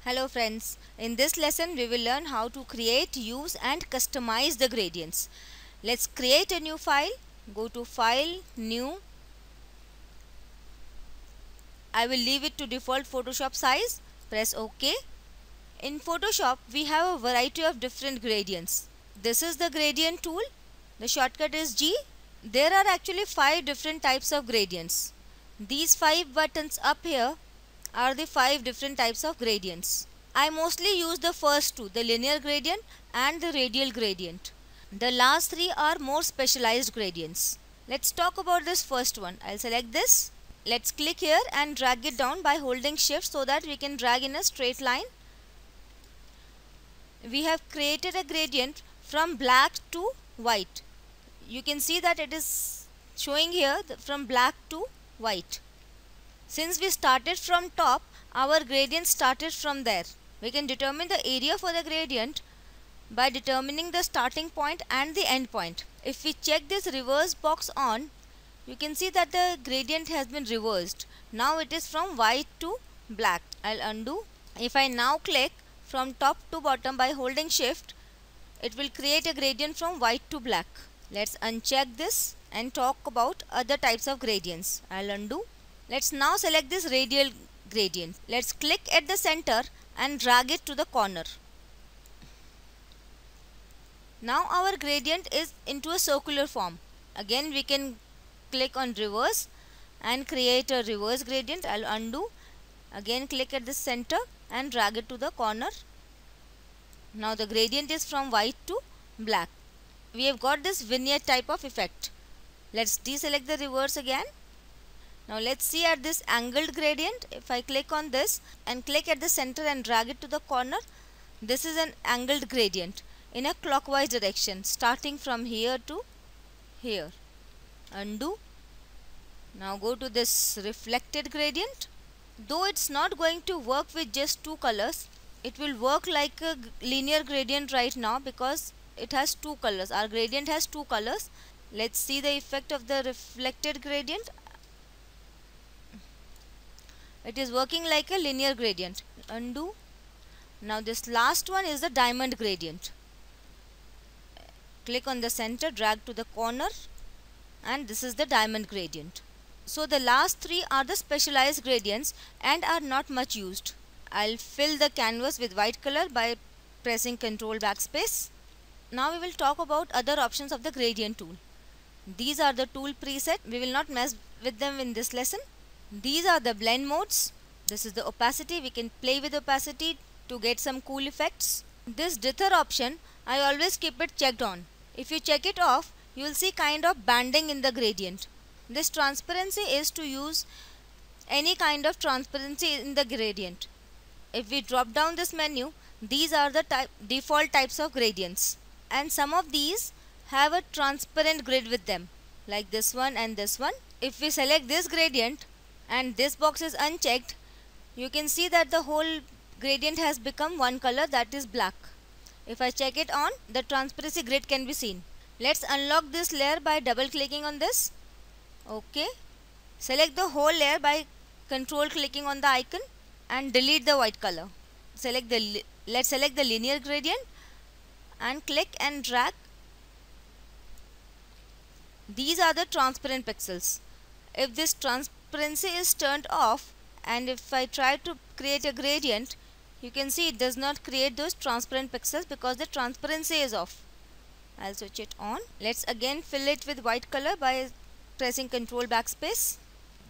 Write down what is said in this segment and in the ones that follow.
Hello friends, in this lesson we will learn how to create, use and customize the gradients. Let's create a new file. Go to File, New. I will leave it to default Photoshop size. Press OK. In Photoshop we have a variety of different gradients. This is the gradient tool. The shortcut is G. There are actually 5 different types of gradients. These 5 buttons up here are the 5 different types of gradients. I mostly use the first two, the linear gradient and the radial gradient. The last 3 are more specialized gradients. Let's talk about this first one. I'll select this. Let's click here and drag it down by holding shift so that we can drag in a straight line. We have created a gradient from black to white. You can see that it is showing here from black to white. Since we started from top, our gradient started from there. We can determine the area for the gradient by determining the starting point and the end point. If we check this reverse box on, you can see that the gradient has been reversed. Now it is from white to black. I'll undo. If I now click from top to bottom by holding shift, it will create a gradient from white to black. Let's uncheck this and talk about other types of gradients. I'll undo. Let's now select this radial gradient. Let's click at the center and drag it to the corner. Now our gradient is into a circular form. Again we can click on reverse and create a reverse gradient. I'll undo. Again click at the center and drag it to the corner. Now the gradient is from white to black. We have got this vignette type of effect. Let's deselect the reverse again. Now let's see at this angled gradient. If I click on this and click at the center and drag it to the corner, this is an angled gradient in a clockwise direction starting from here to here. Undo. Now go to this reflected gradient. Though it's not going to work with just 2 colors, it will work like a linear gradient right now because it has 2 colors. Our gradient has 2 colors. Let's see the effect of the reflected gradient. It is working like a linear gradient. Undo. Now this last one is the diamond gradient. Click on the center, drag to the corner, and this is the diamond gradient. So the last 3 are the specialized gradients and are not much used. I'll fill the canvas with white color by pressing Ctrl backspace. Now we will talk about other options of the gradient tool. These are the tool preset. We will not mess with them in this lesson. These are the blend modes. This is the opacity. We can play with opacity to get some cool effects. This dither option, I always keep it checked on. If you check it off, you will see kind of banding in the gradient. This transparency is to use any kind of transparency in the gradient. If we drop down this menu, these are the default types of gradients. And some of these have a transparent grid with them, like this one and this one. If we select this gradient, and this box is unchecked, you can see that the whole gradient has become one color, that is black. If I check it on, the transparency grid can be seen. Let's unlock this layer by double clicking on this. OK. Select the whole layer by control clicking on the icon and delete the white color. Let's select the linear gradient and click and drag. These are the transparent pixels. If this transparency is turned off and if I try to create a gradient, you can see it does not create those transparent pixels because the transparency is off. I'll switch it on. Let's again fill it with white color by pressing Ctrl backspace.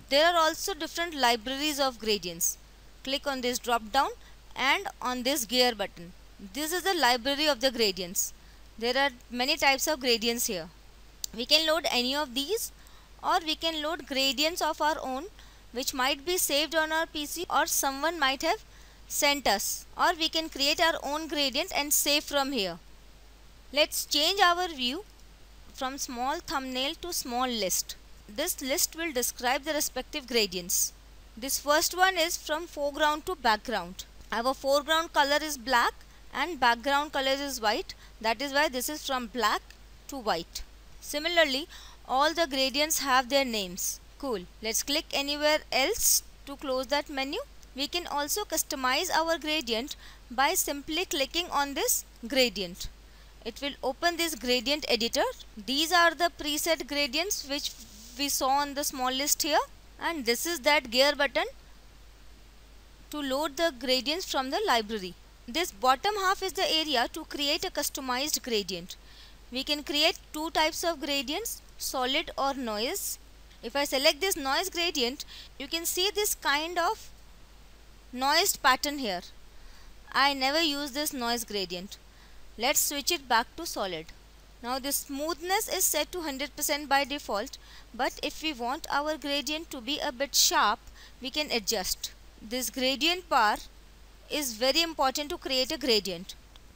There are also different libraries of gradients. Click on this drop down and on this gear button. This is the library of the gradients. There are many types of gradients here. We can load any of these, or we can load gradients of our own which might be saved on our PC or someone might have sent us, or we can create our own gradient and save from here. Let's change our view from small thumbnail to small list. This list will describe the respective gradients. This first one is from foreground to background. Our foreground color is black and background color is white. That is why this is from black to white. Similarly, all the gradients have their names. Cool. Let's click anywhere else to close that menu. We can also customize our gradient by simply clicking on this gradient. It will open this gradient editor. These are the preset gradients which we saw on the small list here, and this is that gear button to load the gradients from the library. This bottom half is the area to create a customized gradient. We can create two types of gradients, solid or noise. If I select this noise gradient, you can see this kind of noised pattern here. I never use this noise gradient. Let's switch it back to solid. Now the smoothness is set to 100% by default, but if we want our gradient to be a bit sharp, we can adjust. This gradient bar is very important to create a gradient.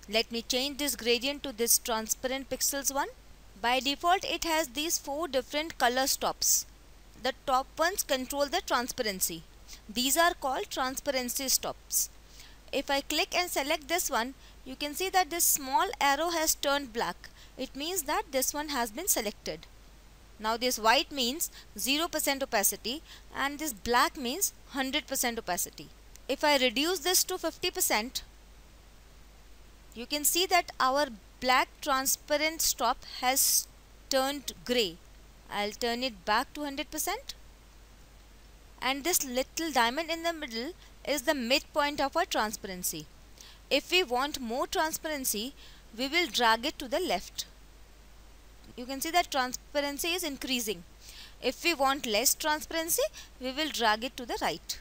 Let me change this gradient to this transparent pixels one. By default it has these 4 different color stops. The top ones control the transparency. These are called transparency stops. If I click and select this one, you can see that this small arrow has turned black. It means that this one has been selected. Now this white means 0% opacity and this black means 100% opacity. If I reduce this to 50%, you can see that our black transparent stop has turned grey. I'll turn it back to 100%. And this little diamond in the middle is the midpoint of our transparency. If we want more transparency, we will drag it to the left. You can see that transparency is increasing. If we want less transparency, we will drag it to the right.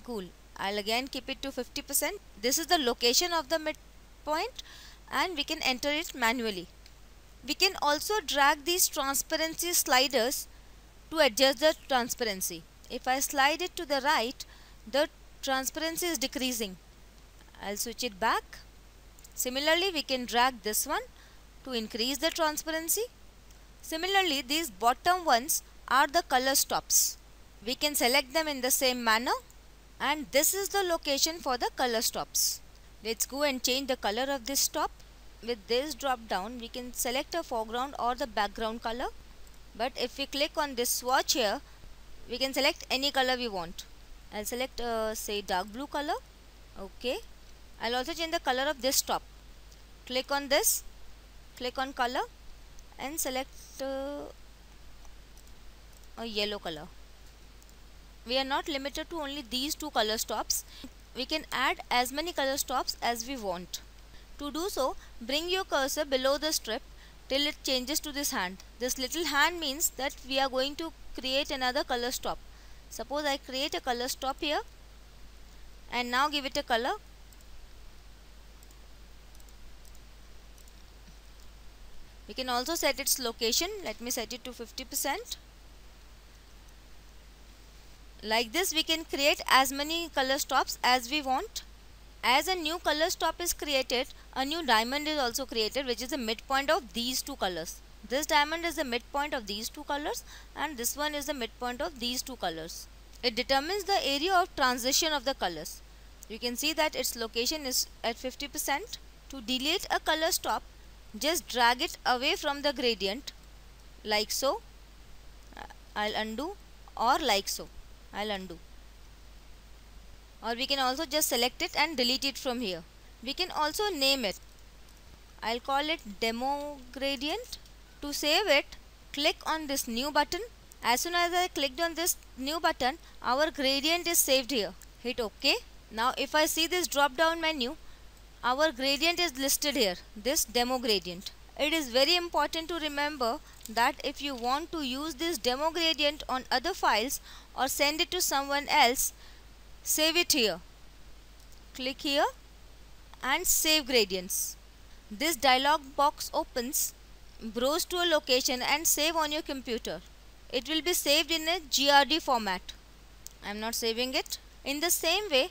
Cool. I'll again keep it to 50%. This is the location of the midpoint and we can enter it manually. We can also drag these transparency sliders to adjust the transparency. If I slide it to the right, the transparency is decreasing. I'll switch it back. Similarly, we can drag this one to increase the transparency. Similarly, these bottom ones are the color stops. We can select them in the same manner, and this is the location for the color stops. Let's go and change the color of this stop. With this drop down, we can select a foreground or the background color. But if we click on this swatch here, we can select any color we want. I'll select say dark blue color. Okay. I'll also change the color of this stop. Click on this, click on color and select a yellow color. We are not limited to only these two color stops. We can add as many color stops as we want. To do so, bring your cursor below the strip till it changes to this hand. This little hand means that we are going to create another color stop. Suppose I create a color stop here and now give it a color. We can also set its location. Let me set it to 50%. Like this, we can create as many color stops as we want. As a new color stop is created, a new diamond is also created, which is the midpoint of these two colors. This diamond is the midpoint of these two colors and this one is the midpoint of these two colors. It determines the area of transition of the colors. You can see that its location is at 50%. To delete a color stop, just drag it away from the gradient like so. I'll undo, or like so. I'll undo. Or we can also just select it and delete it from here. We can also name it. I'll call it demo gradient. To save it, click on this new button. As soon as I clicked on this new button, our gradient is saved here. Hit OK. Now if I see this drop down menu, our gradient is listed here, this demo gradient. It is very important to remember that if you want to use this demo gradient on other files or send it to someone else, save it here. Click here and save gradients. This dialog box opens. Browse to a location and save on your computer. It will be saved in a GRD format. I am not saving it. In the same way,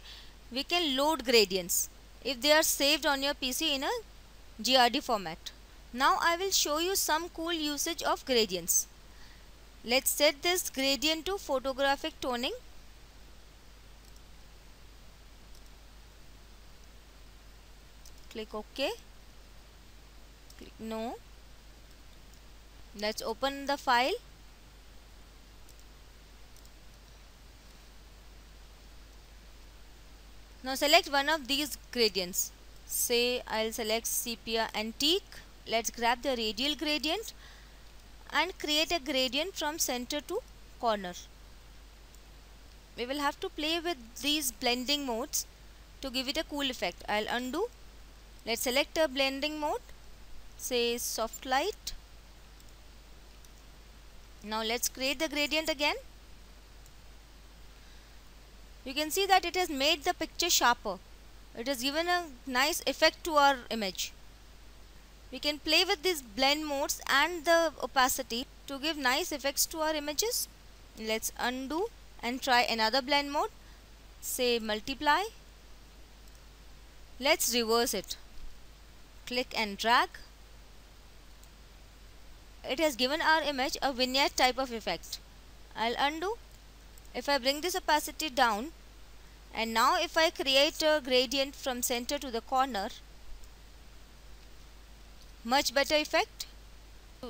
we can load gradients if they are saved on your PC in a GRD format. Now I will show you some cool usage of gradients. Let's set this gradient to photographic toning. Click OK. Click No. Let's open the file. Now select one of these gradients. Say I'll select Sepia Antique. Let's grab the radial gradient and create a gradient from center to corner. We will have to play with these blending modes to give it a cool effect. I'll undo. Let's select a blending mode. Say soft light. Now let's create the gradient again. You can see that it has made the picture sharper. It has given a nice effect to our image. We can play with these blend modes and the opacity to give nice effects to our images. Let's undo and try another blend mode. Say multiply. Let's reverse it. Click and drag. It has given our image a vignette type of effect. I'll undo. If I bring this opacity down, and now if I create a gradient from center to the corner, much better effect.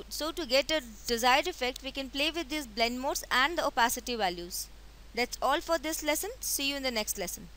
So to get a desired effect, we can play with these blend modes and the opacity values. That's all for this lesson. See you in the next lesson.